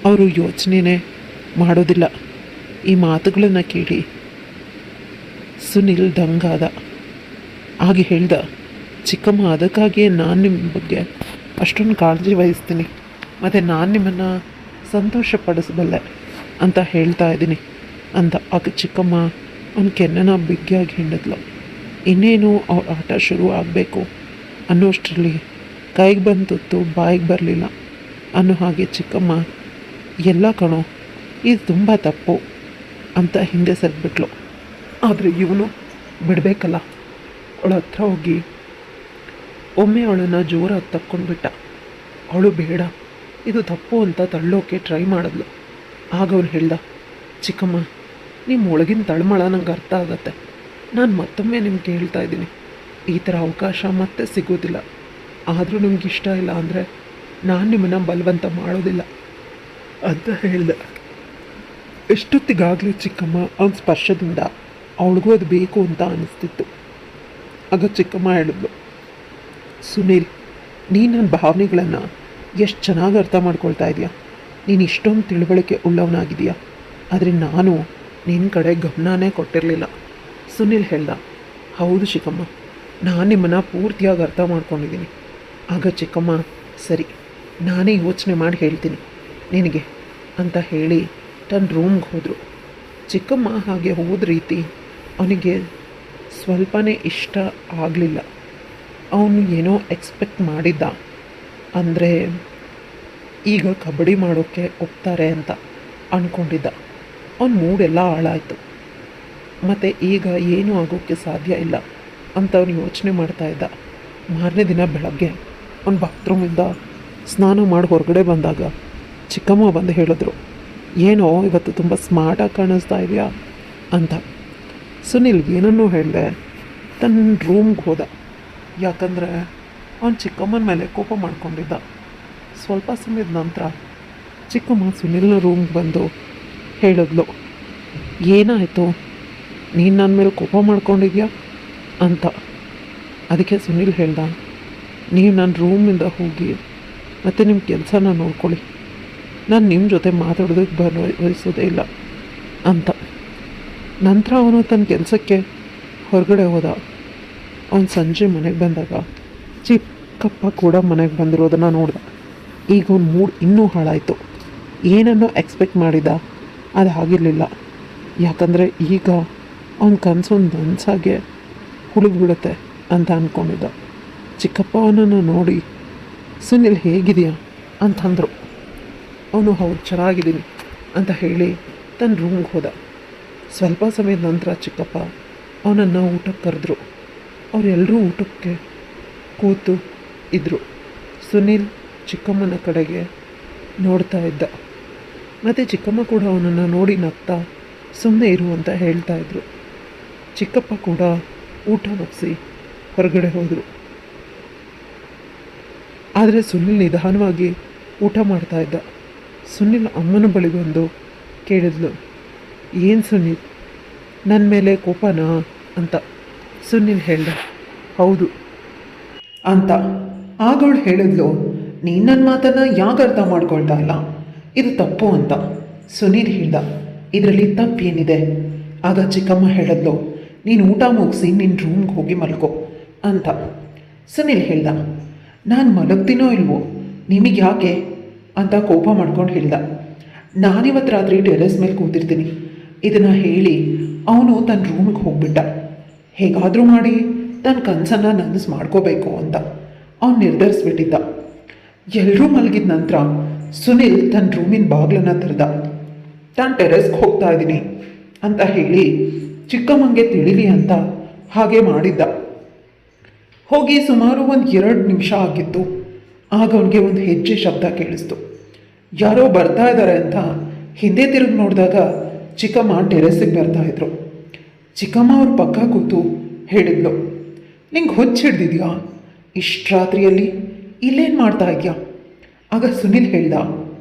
ಅವರು ಯೋಚನೆನೇ ಮಾಡೋದಿಲ್ಲ. ಈ ಮಾತುಗಳನ್ನು ಕೇಳಿ ಸುನಿಲ್ ದಂಗಾದ. ಹಾಗೆ ಹೇಳ್ದ, ಚಿಕ್ಕಮ್ಮ, ಅದಕ್ಕಾಗಿಯೇ ನಾನು ನಿಮ್ಮ ಬಗ್ಗೆ ಅಷ್ಟೊಂದು ಕಾಳಜಿ ವಹಿಸ್ತೀನಿ ಮತ್ತು ನಾನು ನಿಮ್ಮನ್ನು ಸಂತೋಷಪಡಿಸಬಲ್ಲೆ ಅಂತ ಹೇಳ್ತಾ ಇದ್ದೀನಿ ಅಂತ. ಆಗ ಚಿಕ್ಕಮ್ಮ ಅವ್ನ ಕೆನ್ನನ ಬಿಗಿಯಾಗಿ ಹಿಂಡಿದ್ಲು. ಇನ್ನೇನು ಅವ್ರ ಆಟ ಶುರು ಆಗಬೇಕು ಅನ್ನೋಷ್ಟರಲ್ಲಿ ಕೈಗೆ ಬಂದು ತುತ್ತು ಬಾಯಿಗೆ ಬರಲಿಲ್ಲ ಅನ್ನೋ ಹಾಗೆ ಚಿಕ್ಕಮ್ಮ, ಎಲ್ಲ ಕಣೋ, ಇದು ತುಂಬ ತಪ್ಪು ಅಂತ ಹಿಂದೆ ಸರಿದ್ಬಿಟ್ಲು. ಆದರೆ ಇವನು ಬಿಡಬೇಕಲ್ಲ. ಅವಳ ಹತ್ರ ಹೋಗಿ ಒಮ್ಮೆ ಅವಳನ್ನು ಜೋರಾಗಿ ತಕ್ಕೊಂಡ್ಬಿಟ್ಟ. ಅವಳು ಬೇಡ, ಇದು ತಪ್ಪು ಅಂತ ತಳ್ಳೋಕೆ ಟ್ರೈ ಮಾಡಿದ್ಲು. ಆಗ ಅವನು ಹೇಳ್ದ, ಚಿಕ್ಕಮ್ಮ, ನಿಮ್ಮ ಒಳಗಿನ ತಳಮಳ ನಂಗೆ ಅರ್ಥ ಆಗತ್ತೆ. ನಾನು ಮತ್ತೊಮ್ಮೆ ನಿಮ್ಗೆ ಹೇಳ್ತಾ ಇದ್ದೀನಿ, ಈ ಥರ ಅವಕಾಶ ಮತ್ತೆ ಸಿಗೋದಿಲ್ಲ. ಆದರೂ ನಿಮ್ಗೆ ಇಷ್ಟ ಇಲ್ಲ ಅಂದರೆ ನಾನು ನಿಮ್ಮನ್ನು ಬಲವಂತ ಮಾಡೋದಿಲ್ಲ ಅಂತ ಹೇಳ್ದೆ. ಎಷ್ಟೊತ್ತಿಗಾಗಲೇ ಚಿಕ್ಕಮ್ಮ ಅವನ ಸ್ಪರ್ಶದಿಂದ ಅವಳಿಗೂ ಅದು ಬೇಕು ಅಂತ ಅನ್ನಿಸ್ತಿತ್ತು. ಆಗ ಚಿಕ್ಕಮ್ಮ ಹೇಳಿದ್ಲು, ಸುನೀಲ್, ನೀನು ನನ್ನ ಭಾವನೆಗಳನ್ನು ಎಷ್ಟು ಚೆನ್ನಾಗಿ ಅರ್ಥ ಮಾಡ್ಕೊಳ್ತಾ ಇದೆಯಾ. ನೀನು ಇಷ್ಟೊಂದು ತಿಳುವಳಿಕೆ ಉಳ್ಳವನಾಗಿದೆಯಾ. ಆದರೆ ನಾನು ನಿನ್ನ ಕಡೆ ಗಮನನೇ ಕೊಟ್ಟಿರಲಿಲ್ಲ. ಸುನೀಲ್ ಹೇಳ್ದ, ಹೌದು ಚಿಕ್ಕಮ್ಮ, ನಾನು ನಿಮ್ಮನ್ನು ಪೂರ್ತಿಯಾಗಿ ಅರ್ಥ ಮಾಡ್ಕೊಂಡಿದ್ದೀನಿ. ಆಗ ಚಿಕ್ಕಮ್ಮ, ಸರಿ, ನಾನೇ ಯೋಚನೆ ಮಾಡಿ ಹೇಳ್ತೀನಿ ನಿನಗೆ ಅಂತ ಹೇಳಿ ತನ್ನ ರೂಮ್ಗೆ ಹೋದರು. ಚಿಕ್ಕಮ್ಮ ಹಾಗೆ ಹೋದ ರೀತಿ ಅವನಿಗೆ ಸ್ವಲ್ಪನೇ ಇಷ್ಟ ಆಗಲಿಲ್ಲ. ಅವನು ಏನೋ ಎಕ್ಸ್ಪೆಕ್ಟ್ ಮಾಡಿದ್ದ, ಅಂದರೆ ಈಗ ಕಬಡ್ಡಿ ಮಾಡೋಕ್ಕೆ ಒಪ್ತಾರೆ ಅಂತ ಅಂದ್ಕೊಂಡಿದ್ದ. ಅವನ ಮೂಡೆಲ್ಲ ಹಾಳಾಯಿತು. ಮತ್ತು ಈಗ ಏನೂ ಆಗೋಕ್ಕೆ ಸಾಧ್ಯ ಇಲ್ಲ ಅಂತ ಅವನು ಯೋಚನೆ ಮಾಡ್ತಾಯಿದ್ದ. ಮಾರನೇ ದಿನ ಬೆಳಗ್ಗೆ ಅವನು ಬಾತ್ರೂಮಿಂದ ಸ್ನಾನ ಮಾಡಿ ಹೊರಗಡೆ ಬಂದಾಗ ಚಿಕ್ಕಮ್ಮ ಬಂದು ಹೇಳಿದ್ರು, ಏನೋ ಇವತ್ತು ತುಂಬ ಸ್ಮಾರ್ಟಾಗಿ ಕಾಣಿಸ್ತಾ ಇದೆಯಾ ಅಂತ. ಸುನಿಲ್ ಏನನ್ನೂ ಹೇಳಿದೆ ತನ್ನ ರೂಮ್ಗೆ ಹೋದ. ಯಾಕಂದರೆ ಅವನು ಚಿಕ್ಕಮ್ಮನ ಮೇಲೆ ಕೋಪ ಮಾಡ್ಕೊಂಡಿದ್ದ. ಸ್ವಲ್ಪ ಸಮಯದ ನಂತರ ಚಿಕ್ಕಮ್ಮ ಸುನಿಲ್ನ ರೂಮ್ಗೆ ಬಂದು ಹೇಳಿದ್ಲು, ಏನಾಯಿತು, ನೀನು ನನ್ನ ಮೇಲೆ ಕೋಪ ಮಾಡ್ಕೊಂಡಿದ್ಯಾ ಅಂತ. ಅದಕ್ಕೆ ಸುನಿಲ್ ಹೇಳ್ದ, ನೀವು ನನ್ನ ರೂಮಿಂದ ಹೋಗಿ ಮತ್ತು ನಿಮ್ಮ ಕೆಲಸನ ನೋಡ್ಕೊಳ್ಳಿ, ನಾನು ನಿಮ್ಮ ಜೊತೆ ಮಾತಾಡೋದಕ್ಕೆ ಬಯಸೋದೇ ಇಲ್ಲ ಅಂತ. ನಂತರ ಅವನು ತನ್ನ ಕೆಲಸಕ್ಕೆ ಹೊರಗಡೆ ಹೋದ. ಅವನು ಸಂಜೆ ಮನೆಗೆ ಬಂದಾಗ ಚಿಕ್ಕಪ್ಪ ಕೂಡ ಮನೆಗೆ ಬಂದಿರೋದನ್ನು ನೋಡ್ದ. ಈಗ ಅವ್ನ ಮೂಡ್ ಇನ್ನೂ ಹಾಳಾಯಿತು. ಏನನ್ನೋ ಎಕ್ಸ್ಪೆಕ್ಟ್ ಮಾಡಿದ, ಅದು ಆಗಿರಲಿಲ್ಲ. ಯಾಕಂದರೆ ಈಗ ಅವನ ಕನಸೊಂದು ನನಸಾಗೆ ಹುಡುಗ್ಬಿಡುತ್ತೆ ಅಂತ ಅಂದ್ಕೊಂಡಿದ್ದ. ಚಿಕ್ಕಪ್ಪ ಅವನನ್ನು ನೋಡಿ, ಸುನಿಲ್ ಹೇಗಿದೆಯಾ ಅಂತಂದರು. ಅವನು ಹೌದು ಚೆನ್ನಾಗಿದ್ದೀನಿ ಅಂತ ಹೇಳಿ ತನ್ನ ರೂಮ್ಗೆ ಹೋದ. ಸ್ವಲ್ಪ ಸಮಯದ ನಂತರ ಚಿಕ್ಕಪ್ಪ ಅವನನ್ನು ಊಟಕ್ಕೆ ಕರೆದ್ರು. ಅವರೆಲ್ಲರೂ ಊಟಕ್ಕೆ ಕೂತು ಇದ್ದರು. ಸುನಿಲ್ ಚಿಕ್ಕಮ್ಮನ ಕಡೆಗೆ ನೋಡ್ತಾ ಇದ್ದ. ಮತ್ತು ಚಿಕ್ಕಮ್ಮ ಕೂಡ ಅವನನ್ನು ನೋಡಿ ನಗ್ತಾ ಸುಮ್ಮನೆ ಇರು ಅಂತ ಹೇಳ್ತಾ ಇದ್ರು. ಚಿಕ್ಕಪ್ಪ ಕೂಡ ಊಟ ಮುಗಿಸಿ ಹೊರಗಡೆ ಹೋದರು. ಆದರೆ ಸುನಿಲ್ ನಿಧಾನವಾಗಿ ಊಟ ಮಾಡ್ತಾ ಇದ್ದ. ಸುನಿಲ್ ಅಮ್ಮನ ಬಳಿ ಬಂದು ಕೇಳಿದ್ಲು, ಏನು ಸುನಿಲ್, ನನ್ನ ಮೇಲೆ ಕೋಪನಾ ಅಂತ. ಸುನಿಲ್ ಹೇಳ್ದ, ಹೌದು ಅಂತ. ಆಗ ಅವಳು ಹೇಳಿದ್ಲು, ನೀನು ನನ್ನ ಮಾತನ್ನು ಯಾಕೆ ಅರ್ಥ ಮಾಡ್ಕೊಳ್ತಾ ಇಲ್ಲ, ಇದು ತಪ್ಪು ಅಂತ. ಸುನೀಲ್ ಹೇಳ್ದ, ಇದರಲ್ಲಿ ತಪ್ಪೇನಿದೆ. ಆಗ ಚಿಕ್ಕಮ್ಮ ಹೇಳಿದ್ಲು, ನೀನು ಊಟ ಮುಗಿಸಿ ನಿನ್ನ ರೂಮ್ಗೆ ಹೋಗಿ ಮಲ್ಕೋ ಅಂತ. ಸುನೀಲ್ ಹೇಳ್ದ, ನಾನು ಮಲಗ್ತೀನೋ ಇಲ್ವೋ, ನಿಮಗೆ ಯಾಕೆ ಅಂತ ಕೋಪ ಮಾಡ್ಕೊಂಡು ಹೇಳ್ದ. ನಾನಿವತ್ತು ರಾತ್ರಿ ಟೆರೆಸ್ ಮೇಲೆ ಕೂತಿರ್ತೀನಿ ಇದನ್ನು ಹೇಳಿ ಅವನು ತನ್ನ ರೂಮಿಗೆ ಹೋಗ್ಬಿಟ್ಟ. ಹೇಗಾದರೂ ಮಾಡಿ ತನ್ನ ಕನಸನ್ನು ನನಸು ಮಾಡ್ಕೋಬೇಕು ಅಂತ ಅವನು ನಿರ್ಧರಿಸ್ಬಿಟ್ಟಿದ್ದ. ಎಲ್ಲರೂ ಮಲಗಿದ ನಂತರ ಸುನಿಲ್ ತನ್ನ ರೂಮಿನ ಬಾಗಿಲನ್ನು ತೆರೆದ. ತಾನು ಟೆರೆಸ್ಗೆ ಹೋಗ್ತಾ ಇದ್ದೀನಿ ಅಂತ ಹೇಳಿ ಚಿಕ್ಕಮ್ಮಂಗೆ ತಿಳಿಲಿ ಅಂತ ಹಾಗೆ ಮಾಡಿದ್ದ. ಹೋಗಿ ಸುಮಾರು ಒಂದು 2 ನಿಮಿಷ ಆಗಿತ್ತು. ಆಗ ಅವನಿಗೆ ಒಂದು ಹೆಜ್ಜೆ ಶಬ್ದ ಕೇಳಿಸ್ತು. ಯಾರೋ ಬರ್ತಾ ಇದ್ದಾರೆ ಅಂತ ಹಿಂದೆ ತಿರುಗಿ ನೋಡಿದಾಗ ಚಿಕ್ಕಮ್ಮ ಟೆರೆಸ್ಸಿಗೆ ಬರ್ತಾಯಿದ್ರು. ಚಿಕ್ಕಮ್ಮ ಅವ್ರ ಪಕ್ಕ ಕೂತು ಹೇಳಿದ್ಲು, ನಿಂಗೆ ಹುಚ್ಚು ಹಿಡ್ದಿದ್ಯಾ, ಇಷ್ಟು ರಾತ್ರಿಯಲ್ಲಿ ಇಲ್ಲೇನು ಮಾಡ್ತಾ ಇದೆಯಾ? ಆಗ ಸುನಿಲ್ ಹೇಳ್ದ,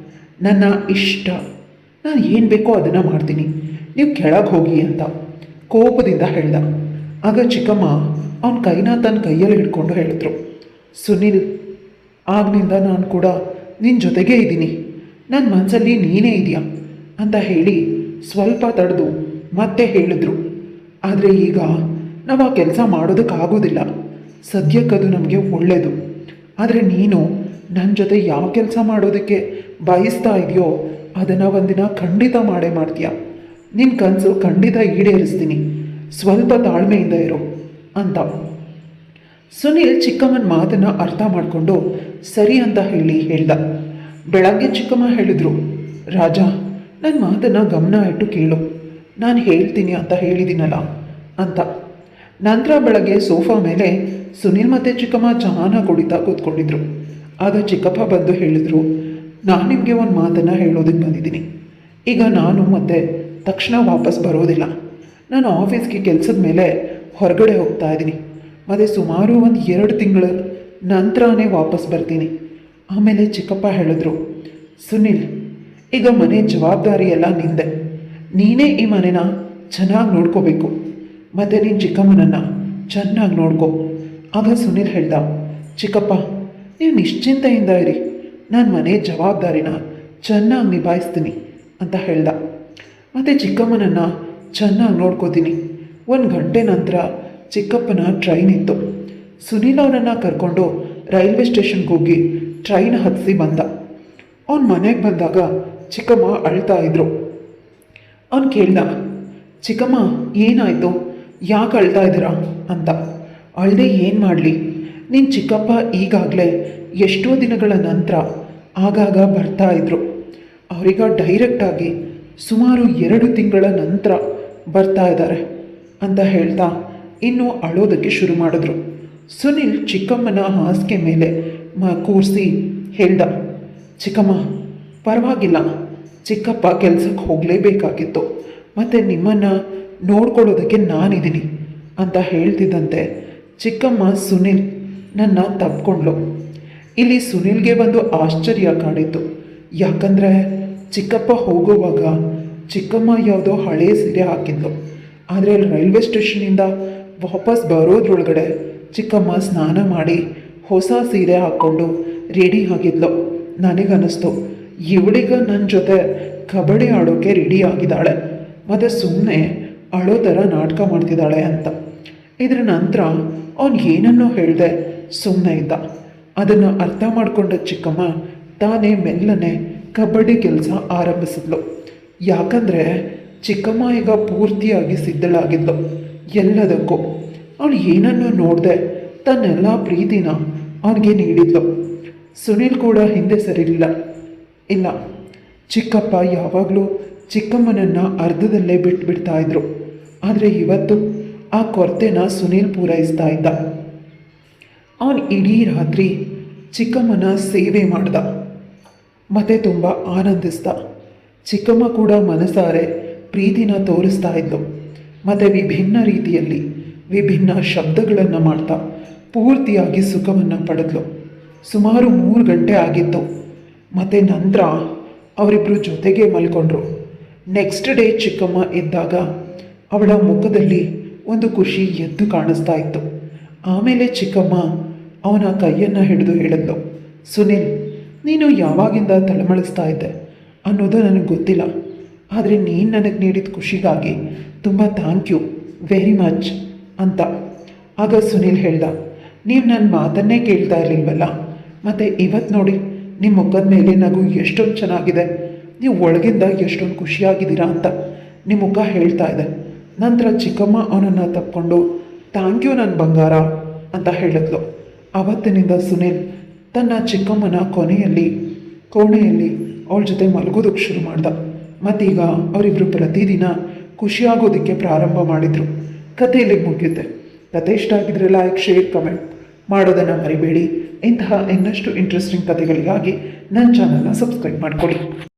ನನ್ನ ಇಷ್ಟ, ನಾನು ಏನು ಬೇಕೋ ಅದನ್ನು ಮಾಡ್ತೀನಿ, ನೀವು ಕೆಳಗೆ ಹೋಗಿ ಅಂತ ಕೋಪದಿಂದ ಹೇಳ್ದ. ಆಗ ಚಿಕ್ಕಮ್ಮ ಅವನ ಕೈನ ತನ್ನ ಕೈಯಲ್ಲಿ ಹಿಡ್ಕೊಂಡು ಹೇಳಿದ್ರು, ಸುನಿಲ್, ಆಗ್ನಿಂದ ನಾನು ಕೂಡ ನಿನ್ನ ಜೊತೆಗೇ ಇದ್ದೀನಿ, ನನ್ನ ಮನಸ್ಸಲ್ಲಿ ನೀನೇ ಇದೆಯಾ ಅಂತ ಹೇಳಿ ಸ್ವಲ್ಪ ತಡೆದು ಮತ್ತೆ ಹೇಳಿದ್ರು. ಆದರೆ ಈಗ ನಾವು ಆ ಕೆಲಸ ಮಾಡೋದಕ್ಕಾಗೋದಿಲ್ಲ, ಸದ್ಯಕ್ಕದು ನಮಗೆ ಒಳ್ಳೆಯದು. ಆದರೆ ನೀನು ನನ್ನ ಜೊತೆ ಯಾವ ಕೆಲಸ ಮಾಡೋದಕ್ಕೆ ಬಯಸ್ತಾ ಇದೆಯೋ ಅದನ್ನು ಒಂದಿನ ಖಂಡಿತ ಮಾಡೇ ಮಾಡ್ತೀಯ. ನಿನ್ನ ಕನಸು ಖಂಡಿತ ಈಡೇರಿಸ್ತೀನಿ, ಸ್ವಲ್ಪ ತಾಳ್ಮೆಯಿಂದ ಇರು ಅಂತ. ಸುನಿಲ್ ಚಿಕ್ಕಮ್ಮನ ಮಾತನ್ನು ಅರ್ಥ ಮಾಡಿಕೊಂಡು ಸರಿ ಅಂತ ಹೇಳ್ದ. ಬೆಳಗ್ಗೆ ಚಿಕ್ಕಮ್ಮ ಹೇಳಿದ್ರು, ರಾಜ, ನನ್ನ ಮಾತನ್ನು ಗಮನ ಇಟ್ಟು ಕೇಳು, ನಾನು ಹೇಳ್ತೀನಿ ಅಂತ ಹೇಳಿದ್ದೀನಲ್ಲ ಅಂತ. ನಂತರ ಬೆಳಗ್ಗೆ ಸೋಫಾ ಮೇಲೆ ಸುನಿಲ್ ಮತ್ತು ಚಿಕ್ಕಮ್ಮ ಚಹಾನ ಕುಡಿತಾ ಕೂತ್ಕೊಂಡಿದ್ರು. ಆಗ ಚಿಕ್ಕಪ್ಪ ಬಂದು ಹೇಳಿದರು, ನಾನು ನಿಮಗೆ ಒಂದು ಮಾತನ್ನು ಹೇಳೋದಕ್ಕೆ ಬಂದಿದ್ದೀನಿ. ಈಗ ನಾನು ಮತ್ತೆ ತಕ್ಷಣ ವಾಪಸ್ ಬರೋದಿಲ್ಲ. ನಾನು ಆಫೀಸ್ಗೆ ಕೆಲಸದ ಮೇಲೆ ಹೊರಗಡೆ ಹೋಗ್ತಾ ಇದ್ದೀನಿ, ಮತ್ತು ಸುಮಾರು ಒಂದು 2 ತಿಂಗಳ ನಂತರನೇ ವಾಪಸ್ ಬರ್ತೀನಿ. ಆಮೇಲೆ ಚಿಕ್ಕಪ್ಪ ಹೇಳಿದ್ರು, ಸುನಿಲ್, ಈಗ ಮನೆ ಜವಾಬ್ದಾರಿ ಎಲ್ಲ ನಿಂದೆ, ನೀನೇ ಈ ಮನೆನ ಚೆನ್ನಾಗಿ ನೋಡ್ಕೋಬೇಕು, ಮತ್ತು ನೀನು ಚಿಕ್ಕಮ್ಮನನ್ನು ಚೆನ್ನಾಗಿ ನೋಡ್ಕೊ. ಆಗ ಸುನಿಲ್ ಹೇಳ್ದ, ಚಿಕ್ಕಪ್ಪ, ನೀವು ನಿಶ್ಚಿಂತೆಯಿಂದ ಇರಿ, ನಾನು ಮನೆ ಜವಾಬ್ದಾರಿನ ಚೆನ್ನಾಗಿ ನಿಭಾಯಿಸ್ತೀನಿ ಅಂತ ಹೇಳ್ದ. ಮತ್ತು ಚಿಕ್ಕಮ್ಮನನ್ನು ಚೆನ್ನಾಗಿ ನೋಡ್ಕೋತೀನಿ. 1 ಗಂಟೆ ನಂತರ ಚಿಕ್ಕಪ್ಪನ ಟ್ರೈನ್ ಇತ್ತು. ಸುನಿಲ್ ಅವನನ್ನು ಕರ್ಕೊಂಡು ರೈಲ್ವೆ ಸ್ಟೇಷನ್ಗೆ ಹೋಗಿ ಟ್ರೈನ್ ಹತ್ತಿಸಿ ಬಂದ. ಅವನ ಮನೆಗೆ ಬಂದಾಗ ಚಿಕ್ಕಮ್ಮ ಅಳ್ತಾ ಇದ್ರು. ಅವನು ಕೇಳ್ದ, ಚಿಕ್ಕಮ್ಮ, ಏನಾಯಿತು, ಯಾಕೆ ಅಳ್ತಾ ಇದ್ದೀರಾ ಅಂತ. ಅಳ್ದೆ ಏನು ಮಾಡಲಿ, ನಿನ್ನ ಚಿಕ್ಕಪ್ಪ ಈಗಾಗಲೇ ಎಷ್ಟೋ ದಿನಗಳ ನಂತರ ಆಗಾಗ ಬರ್ತಾ ಇದ್ರು. ಅವರೀಗ ಡೈರೆಕ್ಟಾಗಿ ಸುಮಾರು 2 ತಿಂಗಳ ನಂತರ ಬರ್ತಾ ಇದ್ದಾರೆ ಅಂತ ಹೇಳ್ತಾ ಇನ್ನೂ ಅಳೋದಕ್ಕೆ ಶುರು ಮಾಡಿದ್ರು. ಸುನಿಲ್ ಚಿಕ್ಕಮ್ಮನ ಹಾಸಿಗೆ ಮೇಲೆ ಕೂರಿಸಿ ಹೇಳ್ದ, ಚಿಕ್ಕಮ್ಮ, ಪರವಾಗಿಲ್ಲ, ಚಿಕ್ಕಪ್ಪ ಕೆಲಸಕ್ಕೆ ಹೋಗಲೇಬೇಕಾಗಿತ್ತು, ಮತ್ತು ನಿಮ್ಮನ್ನು ನೋಡ್ಕೊಳ್ಳೋದಕ್ಕೆ ನಾನಿದ್ದೀನಿ ಅಂತ ಹೇಳ್ತಿದ್ದಂತೆ ಚಿಕ್ಕಮ್ಮ ಸುನಿಲ್ ನನ್ನ ತಪ್ಕೊಂಡ್ಳು. ಇಲ್ಲಿ ಸುನಿಲ್ಗೆ ಒಂದು ಆಶ್ಚರ್ಯ ಕಾಡಿತ್ತು. ಯಾಕಂದರೆ ಚಿಕ್ಕಪ್ಪ ಹೋಗುವಾಗ ಚಿಕ್ಕಮ್ಮ ಯಾವುದೋ ಹಳೆಯ ಸೀರೆ ಹಾಕಿದ್ಲು. ಆದರೆ ರೈಲ್ವೆ ಸ್ಟೇಷನಿಂದ ವಾಪಸ್ ಬರೋದ್ರೊಳಗಡೆ ಚಿಕ್ಕಮ್ಮ ಸ್ನಾನ ಮಾಡಿ ಹೊಸ ಸೀರೆ ಹಾಕ್ಕೊಂಡು ರೆಡಿ ಆಗಿದ್ಲು. ನನಗನ್ನಿಸ್ತು, ಇವಳಿಗ ನನ್ನ ಜೊತೆ ಕಬಡ್ಡಿ ಆಡೋಕ್ಕೆ ರೆಡಿ ಆಗಿದ್ದಾಳೆ, ಮತ್ತು ಸುಮ್ಮನೆ ಅಳೋ ಥರ ನಾಟಕ ಮಾಡ್ತಿದ್ದಾಳೆ ಅಂತ. ಇದರ ನಂತರ ಅವನು ಏನನ್ನೋ ಹೇಳ್ದೆ ಸುಮ್ಮನೆ ಇದ್ದ. ಅದನ್ನು ಅರ್ಥ ಮಾಡಿಕೊಂಡ ಚಿಕ್ಕಮ್ಮ ತಾನೇ ಮೆಲ್ಲನೆ ಕಬಡ್ಡಿ ಕೆಲಸ ಆರಂಭಿಸಿದ್ಲು. ಯಾಕಂದರೆ ಚಿಕ್ಕಮ್ಮ ಈಗ ಪೂರ್ತಿಯಾಗಿ ಸಿದ್ಧಳಾಗಿದ್ಲು ಎಲ್ಲದಕ್ಕೂ. ಅವಳು ಏನನ್ನೂ ನೋಡದೆ ತನ್ನೆಲ್ಲ ಪ್ರೀತಿನ ಅವನಿಗೆ ನೀಡಿದ್ಲು. ಸುನಿಲ್ ಕೂಡ ಹಿಂದೆ ಸರಿಲಿಲ್ಲ. ಇಲ್ಲ, ಚಿಕ್ಕಪ್ಪ ಯಾವಾಗಲೂ ಚಿಕ್ಕಮ್ಮನನ್ನು ಅರ್ಧದಲ್ಲೇ ಬಿಟ್ಬಿಡ್ತಾ ಇದ್ರು. ಆದರೆ ಇವತ್ತು ಆ ಕೊರತೆನ ಸುನಿಲ್ ಪೂರೈಸ್ತಾ ಇದ್ದ. ಅವನು ಇಡೀ ರಾತ್ರಿ ಚಿಕ್ಕಮ್ಮನ ಸೇವೆ ಮಾಡ್ದ ಮತ್ತು ತುಂಬ ಆನಂದಿಸ್ದ. ಚಿಕ್ಕಮ್ಮ ಕೂಡ ಮನಸಾರೆ ಪ್ರೀತಿನ ತೋರಿಸ್ತಾ ಇದ್ಲು ಮತ್ತು ವಿಭಿನ್ನ ರೀತಿಯಲ್ಲಿ ವಿಭಿನ್ನ ಶಬ್ದಗಳನ್ನು ಮಾಡ್ತಾ ಪೂರ್ತಿಯಾಗಿ ಸುಖವನ್ನು ಪಡೆದ್ಲು. ಸುಮಾರು 3 ಗಂಟೆ ಆಗಿತ್ತು. ಮತ್ತು ನಂತರ ಅವರಿಬ್ಬರು ಜೊತೆಗೆ ಮಲ್ಕೊಂಡ್ರು. ನೆಕ್ಸ್ಟ್ ಡೇ ಚಿಕ್ಕಮ್ಮ ಎದ್ದಾಗ ಅವಳ ಮುಖದಲ್ಲಿ ಒಂದು ಖುಷಿ ಎದ್ದು ಕಾಣಿಸ್ತಾ ಇತ್ತು. ಆಮೇಲೆ ಚಿಕ್ಕಮ್ಮ ಅವನ ಕೈಯನ್ನು ಹಿಡಿದು ಹೇಳಿದ್ಲು, ಸುನಿಲ್, ನೀನು ಯಾವಾಗಿಂದ ತಳಮಳಿಸ್ತಾ ಇದ್ದೆ ಅನ್ನೋದು ನನಗೆ ಗೊತ್ತಿಲ್ಲ, ಆದರೆ ನೀನು ನನಗೆ ನೀಡಿದ ಖುಷಿಗಾಗಿ ತುಂಬ ಥ್ಯಾಂಕ್ ಯು ವೆರಿ ಮಚ್ ಅಂತ. ಆಗ ಸುನಿಲ್ ಹೇಳ್ದ, ನೀವು ನನ್ನ ಮಾತನ್ನೇ ಕೇಳ್ತಾ ಇರಲಿಲ್ವಲ್ಲ, ಮತ್ತು ಇವತ್ತು ನೋಡಿ ನಿಮ್ಮ ಮುಖದ ಮೇಲೆ ನಗು ಎಷ್ಟೊಂದು ಚೆನ್ನಾಗಿದೆ, ನೀವು ಒಳಗಿಂದ ಎಷ್ಟೊಂದು ಖುಷಿಯಾಗಿದ್ದೀರಾ ಅಂತ ನಿಮ್ಮ ಮುಖ ಹೇಳ್ತಾ ಇದೆ. ನಂತರ ಚಿಕ್ಕಮ್ಮ ಅವನನ್ನು ತಪ್ಕೊಂಡು ಥ್ಯಾಂಕ್ ಯು ನನ್ನ ಬಂಗಾರ ಅಂತ ಹೇಳಿದ್ಲು. ಆವತ್ತಿನಿಂದ ಸುನಿಲ್ ತನ್ನ ಚಿಕ್ಕಮ್ಮನ ಕೋಣೆಯಲ್ಲಿ ಅವಳ ಜೊತೆ ಮಲಗೋದಕ್ಕೆ ಶುರು ಮಾಡ್ದ. ಮತ್ತೀಗ ಅವರಿಬ್ಬರು ಪ್ರತಿದಿನ ಖುಷಿಯಾಗೋದಕ್ಕೆ ಪ್ರಾರಂಭ ಮಾಡಿದರು. ಕತೆ ಇಲ್ಲಿಗೆ ಮುಗಿಯುತ್ತೆ. ಕತೆ ಇಷ್ಟ ಆಗಿದ್ರೆ ಲೈಕ್, ಶೇರ್, ಕಮೆಂಟ್ ಮಾಡೋದನ್ನು ಮರಿಬೇಡಿ. ಇಂತಹ ಇನ್ನಷ್ಟು ಇಂಟ್ರೆಸ್ಟಿಂಗ್ ಕತೆಗಳಿಗಾಗಿ ನನ್ನ ಚಾನಲ್ನ ಸಬ್ಸ್ಕ್ರೈಬ್ ಮಾಡ್ಕೊಳ್ಳಿ.